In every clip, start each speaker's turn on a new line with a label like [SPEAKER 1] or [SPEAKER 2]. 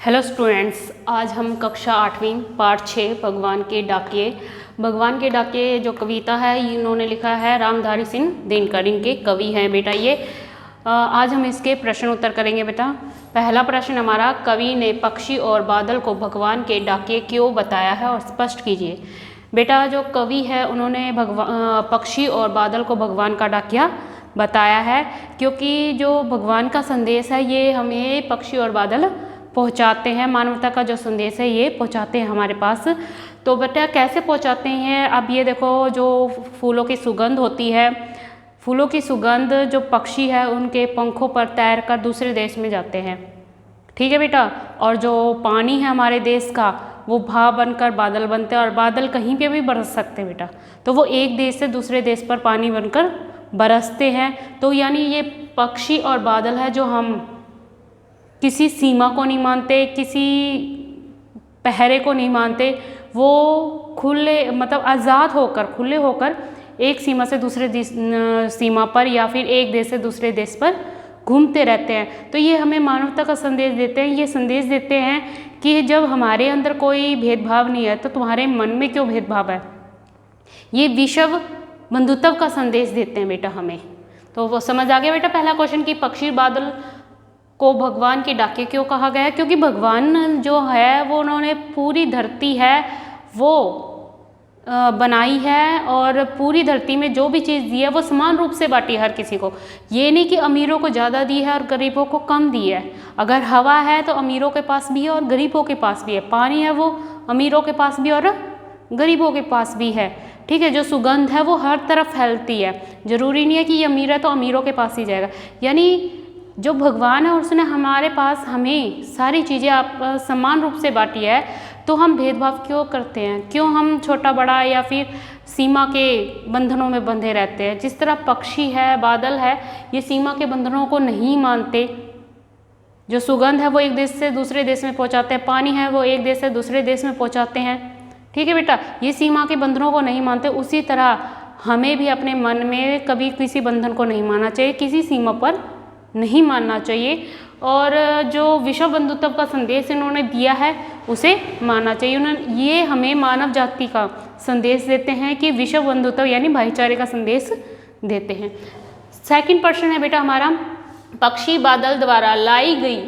[SPEAKER 1] Hello students, आज हम कक्षा 8वीं पाठ 6 भगवान के डाकिये। भगवान के डाकिये जो कविता है इन्होंने लिखा है रामधारी सिंह दिनकर, इनके कवि हैं बेटा ये। आज हम इसके प्रश्न उत्तर करेंगे बेटा। पहला प्रश्न हमारा, कवि ने पक्षी और बादल को भगवान के डाकिये क्यों बताया है और स्पष्ट कीजिए। बेटा जो कवि है उन्होंने पक्षी और बादल को भगवान का डाकिया बताया है, क्योंकि जो भगवान का संदेश है ये हमें पक्षी और बादल पहुंचाते हैं। मानवता का जो संदेश है ये पहुंचाते हैं हमारे पास। तो बेटा कैसे पहुंचाते हैं, अब ये देखो, जो फूलों की सुगंध होती है, फूलों की सुगंध जो पक्षी है उनके पंखों पर तैर कर दूसरे देश में जाते हैं, ठीक है बेटा। और जो पानी है हमारे देश का वो भाप बनकर बादल बनते हैं, और बादल कहीं पे भी बरस सकते हैं बेटा। तो वो एक देश से दूसरे देश पर पानी बनकर बरसते हैं। तो यानी ये पक्षी और बादल है जो हम किसी सीमा को नहीं मानते, किसी पहरे को नहीं मानते, वो खुले मतलब आज़ाद होकर, खुले होकर एक सीमा से दूसरे सीमा पर या फिर एक देश से दूसरे देश पर घूमते रहते हैं। तो ये हमें मानवता का संदेश देते हैं। ये संदेश देते हैं कि जब हमारे अंदर कोई भेदभाव नहीं है तो तुम्हारे मन में क्यों भेदभाव है। ये विश्व बंधुत्व का संदेश देते हैं बेटा हमें। तो वो समझ आ गया बेटा पहला क्वेश्चन कि पक्षी बादल को भगवान के डाके क्यों कहा गया है। क्योंकि भगवान जो है वो उन्होंने पूरी धरती है वो बनाई है, और पूरी धरती में जो भी चीज़ दी है वो समान रूप से बांटी है हर किसी को। ये नहीं कि अमीरों को ज़्यादा दी है और गरीबों को कम दी है। अगर हवा है तो अमीरों के पास भी है और गरीबों के पास भी है। पानी है वो अमीरों के पास भी और गरीबों के पास भी है, ठीक है। जो सुगंध है वो हर तरफ फैलती है, जरूरी नहीं है कि ये अमीर है तो अमीरों के पास ही जाएगा। यानी जो भगवान है उसने हमारे पास हमें सारी चीज़ें आप समान रूप से बांटी है। तो हम भेदभाव क्यों करते हैं, क्यों हम छोटा बड़ा या फिर सीमा के बंधनों में बंधे रहते हैं। जिस तरह पक्षी है, बादल है, ये सीमा के बंधनों को नहीं मानते। जो सुगंध है वो एक देश से दूसरे देश में पहुंचाते हैं, पानी है वो एक देश से दूसरे देश में पहुंचाते हैं, ठीक है बेटा। ये सीमा के बंधनों को नहीं मानते। उसी तरह हमें भी अपने मन में कभी किसी बंधन को नहीं मानना चाहिए, किसी सीमा पर नहीं मानना चाहिए, और जो विश्व बंधुत्व का संदेश इन्होंने दिया है उसे मानना चाहिए। उन्होंने ये हमें मानव जाति का संदेश देते हैं कि विश्व बंधुत्व यानी भाईचारे का संदेश देते हैं। सेकंड प्रश्न है बेटा हमारा, पक्षी बादल द्वारा लाई गई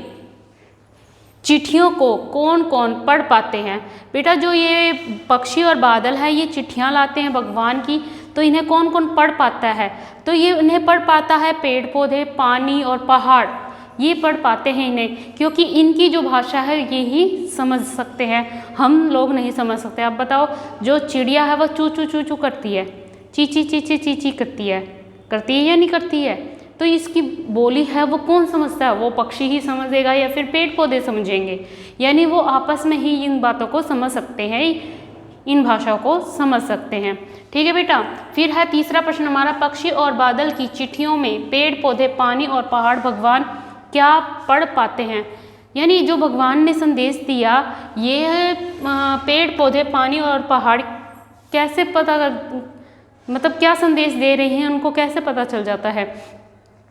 [SPEAKER 1] चिट्ठियों को कौन कौन पढ़ पाते हैं। बेटा जो ये पक्षी और बादल है ये चिट्ठियाँ लाते हैं भगवान की, तो इन्हें कौन कौन पढ़ पाता है। तो ये इन्हें पढ़ पाता है पेड़ पौधे, पानी और पहाड़, ये पढ़ पाते हैं इन्हें, क्योंकि इनकी जो भाषा है ये ही समझ सकते हैं, हम लोग नहीं समझ सकते। आप बताओ, जो चिड़िया है वह चू चू चू चू करती है, ची ची ची ची ची ची करती है या नहीं करती है। तो इसकी बोली है वो कौन समझता है, वो पक्षी ही समझेगा या फिर पेड़ पौधे समझेंगे। यानी वो आपस में ही इन बातों को समझ सकते हैं, इन भाषाओं को समझ सकते हैं, ठीक है बेटा। फिर है तीसरा प्रश्न हमारा, पक्षी और बादल की चिट्ठियों में पेड़ पौधे, पानी और पहाड़ भगवान क्या पढ़ पाते हैं। यानी जो भगवान ने संदेश दिया ये पेड़ पौधे, पानी और पहाड़ कैसे पता मतलब क्या संदेश दे रहे हैं उनको कैसे पता चल जाता है।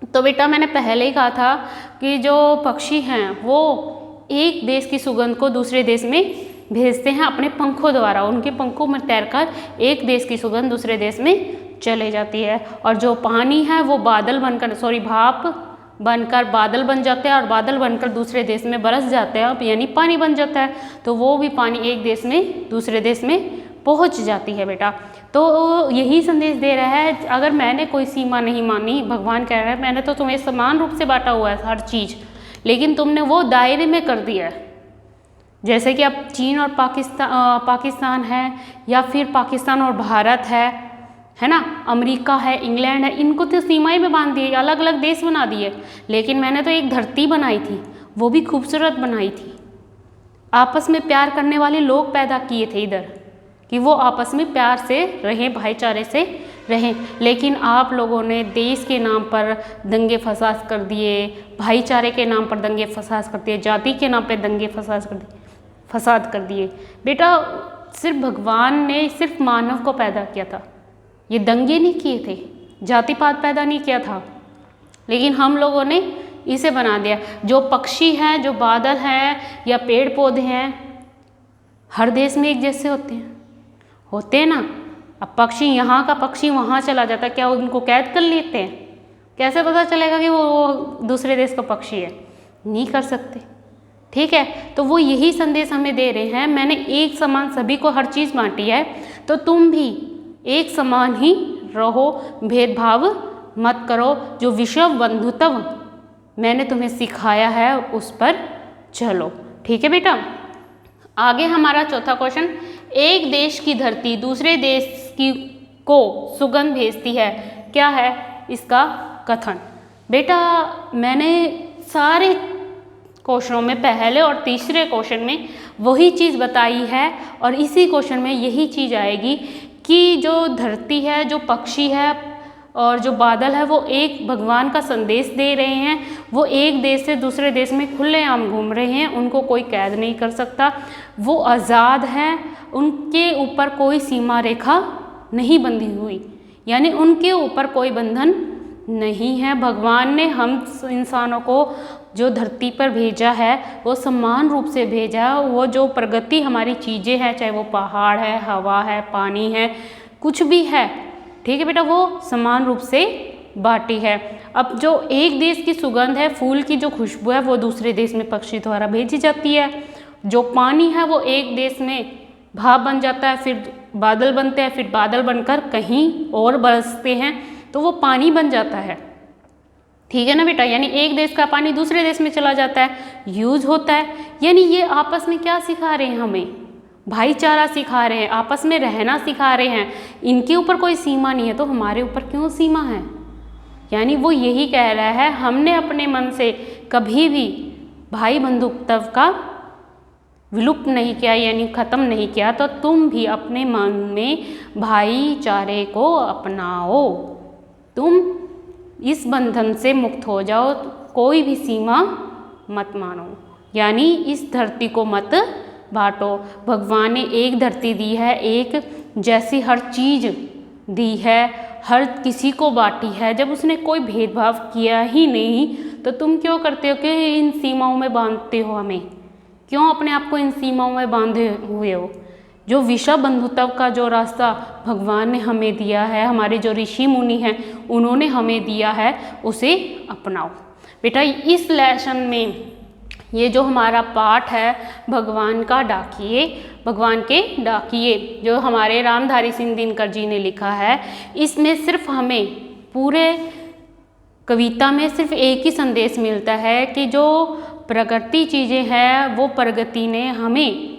[SPEAKER 1] तो बेटा मैंने पहले ही कहा था कि जो पक्षी हैं वो एक देश की सुगंध को दूसरे देश में भेजते हैं अपने पंखों द्वारा। उनके पंखों में तैरकर एक देश की सुगंध दूसरे देश में चले जाती है। और जो पानी है वो बादल बनकर भाप बनकर बादल बन जाते हैं, और बादल बनकर दूसरे देश में बरस जाते हैं, अब यानी पानी बन जाता है। तो वो भी पानी एक देश में दूसरे देश में पहुंच जाती है बेटा। तो यही संदेश दे रहा है, अगर मैंने कोई सीमा नहीं मानी, भगवान कह रहा है मैंने तो तुम्हें समान रूप से बांटा हुआ है हर चीज़, लेकिन तुमने वो दायरे में कर दिया है। जैसे कि अब चीन और पाकिस्तान है, या फिर पाकिस्तान और भारत है ना, अमेरिका है, इंग्लैंड है, इनको तो सीमाएं में बांध दिए, अलग अलग देश बना दिए। लेकिन मैंने तो एक धरती बनाई थी, वो भी खूबसूरत बनाई थी। आपस में प्यार करने वाले लोग पैदा किए थे इधर, कि वो आपस में प्यार से रहें, भाईचारे से रहें। लेकिन आप लोगों ने देश के नाम पर दंगे फसाद कर दिए, भाईचारे के नाम पर दंगे फसाद कर दिए, जाति के नाम पर दंगे फसाद कर दिए। बेटा सिर्फ भगवान ने सिर्फ मानव को पैदा किया था, ये दंगे नहीं किए थे, जातिपात पैदा नहीं किया था। लेकिन हम लोगों ने इसे बना दिया। जो पक्षी हैं, जो बादल हैं या पेड़ पौधे हैं, हर देश में एक जैसे होते हैं ना। अब पक्षी, यहाँ का पक्षी वहाँ चला जाता है, क्या उनको कैद कर लेते हैं? कैसे पता चलेगा कि वो दूसरे देश का पक्षी है? नहीं कर सकते। ठीक है, तो वो यही संदेश हमें दे रहे हैं, मैंने एक समान सभी को हर चीज़ बांटी है, तो तुम भी एक समान ही रहो, भेदभाव मत करो। जो विश्व बंधुत्व मैंने तुम्हें सिखाया है उस पर चलो। ठीक है बेटा, आगे हमारा चौथा क्वेश्चन, एक देश की धरती दूसरे देश को सुगंध भेजती है, क्या है इसका कथन? बेटा मैंने सारे क्वेश्चनों में पहले और तीसरे क्वेश्चन में वही चीज़ बताई है, और इसी क्वेश्चन में यही चीज़ आएगी कि जो धरती है, जो पक्षी है और जो बादल है, वो एक भगवान का संदेश दे रहे हैं। वो एक देश से दूसरे देश में खुलेआम घूम रहे हैं, उनको कोई कैद नहीं कर सकता, वो आज़ाद हैं, उनके ऊपर कोई सीमा रेखा नहीं बंधी हुई, यानी उनके ऊपर कोई बंधन नहीं है। भगवान ने हम इंसानों को जो धरती पर भेजा है वो समान रूप से भेजा। वो जो प्रगति हमारी चीज़ें हैं, चाहे वो पहाड़ है, हवा है, पानी है, कुछ भी है, ठीक है बेटा, वो समान रूप से बाटी है। अब जो एक देश की सुगंध है, फूल की जो खुशबू है, वो दूसरे देश में पक्षी द्वारा भेजी जाती है। जो पानी है वो एक देश में भाप बन जाता है, फिर बादल बनते हैं, फिर बादल बनकर कहीं और बरसते हैं, तो वो पानी बन जाता है। ठीक है ना बेटा, यानी एक देश का पानी दूसरे देश में चला जाता है, यूज होता है। यानी ये आपस में क्या सिखा रहे हैं हमें? भाईचारा सिखा रहे हैं, आपस में रहना सिखा रहे हैं। इनके ऊपर कोई सीमा नहीं है, तो हमारे ऊपर क्यों सीमा है? यानी वो यही कह रहा है, हमने अपने मन से कभी भी भाई बंधुत्व का विलुप्त नहीं किया, यानी ख़त्म नहीं किया, तो तुम भी अपने मन में भाईचारे को अपनाओ। तुम इस बंधन से मुक्त हो जाओ, कोई भी सीमा मत मानो, यानी इस धरती को मत बांटो। भगवान ने एक धरती दी है, एक जैसी हर चीज़ दी है, हर किसी को बांटी है। जब उसने कोई भेदभाव किया ही नहीं, तो तुम क्यों करते हो कि इन सीमाओं में बांधते हो हमें? क्यों अपने आप को इन सीमाओं में बांधे हुए हो? जो विश्व बंधुत्व का जो रास्ता भगवान ने हमें दिया है, हमारे जो ऋषि मुनि हैं उन्होंने हमें दिया है, उसे अपनाओ। बेटा इस लेसन में ये जो हमारा पाठ है भगवान का डाकिए, भगवान के डाकिए, जो हमारे रामधारी सिंह दिनकर जी ने लिखा है, इसमें सिर्फ हमें पूरे कविता में सिर्फ एक ही संदेश मिलता है कि जो प्रकृति चीज़ें हैं वो प्रगति ने हमें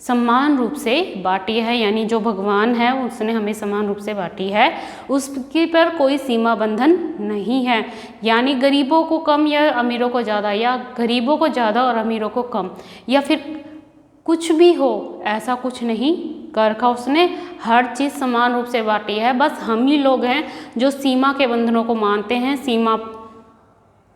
[SPEAKER 1] समान रूप से बांटी है, यानी जो भगवान है उसने हमें समान रूप से बांटी है, उसके पर कोई सीमा बंधन नहीं है। यानी गरीबों को कम या अमीरों को ज़्यादा, या गरीबों को ज़्यादा और अमीरों को कम, या फिर कुछ भी हो, ऐसा कुछ नहीं कर रखा उसने। हर चीज़ समान रूप से बांटी है। बस हम ही लोग हैं जो सीमा के बंधनों को मानते हैं। सीमा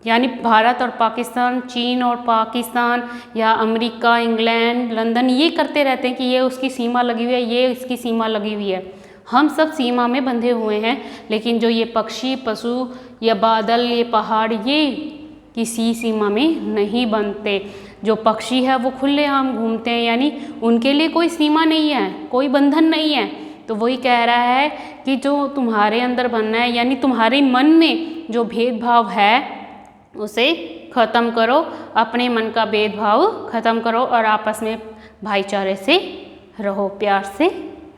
[SPEAKER 1] यानी भारत और पाकिस्तान, चीन और पाकिस्तान, या अमेरिका, इंग्लैंड, लंदन, ये करते रहते हैं कि ये उसकी सीमा लगी हुई है, ये इसकी सीमा लगी हुई है। हम सब सीमा में बंधे हुए हैं, लेकिन जो ये पक्षी, पशु या बादल, ये पहाड़, ये किसी सीमा में नहीं बनते। जो पक्षी है वो खुलेआम घूमते हैं, यानी उनके लिए कोई सीमा नहीं है, कोई बंधन नहीं है। तो वही कह रहा है कि जो तुम्हारे अंदर बनना है, यानी तुम्हारे मन में जो भेदभाव है उसे ख़त्म करो, अपने मन का भेदभाव ख़त्म करो और आपस में भाईचारे से रहो, प्यार से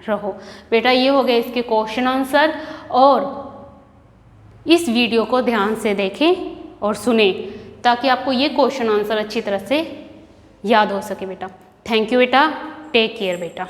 [SPEAKER 1] रहो। बेटा ये हो गए इसके क्वेश्चन आंसर, और इस वीडियो को ध्यान से देखें और सुने ताकि आपको ये क्वेश्चन आंसर अच्छी तरह से याद हो सके बेटा। थैंक यू बेटा, टेक केयर बेटा।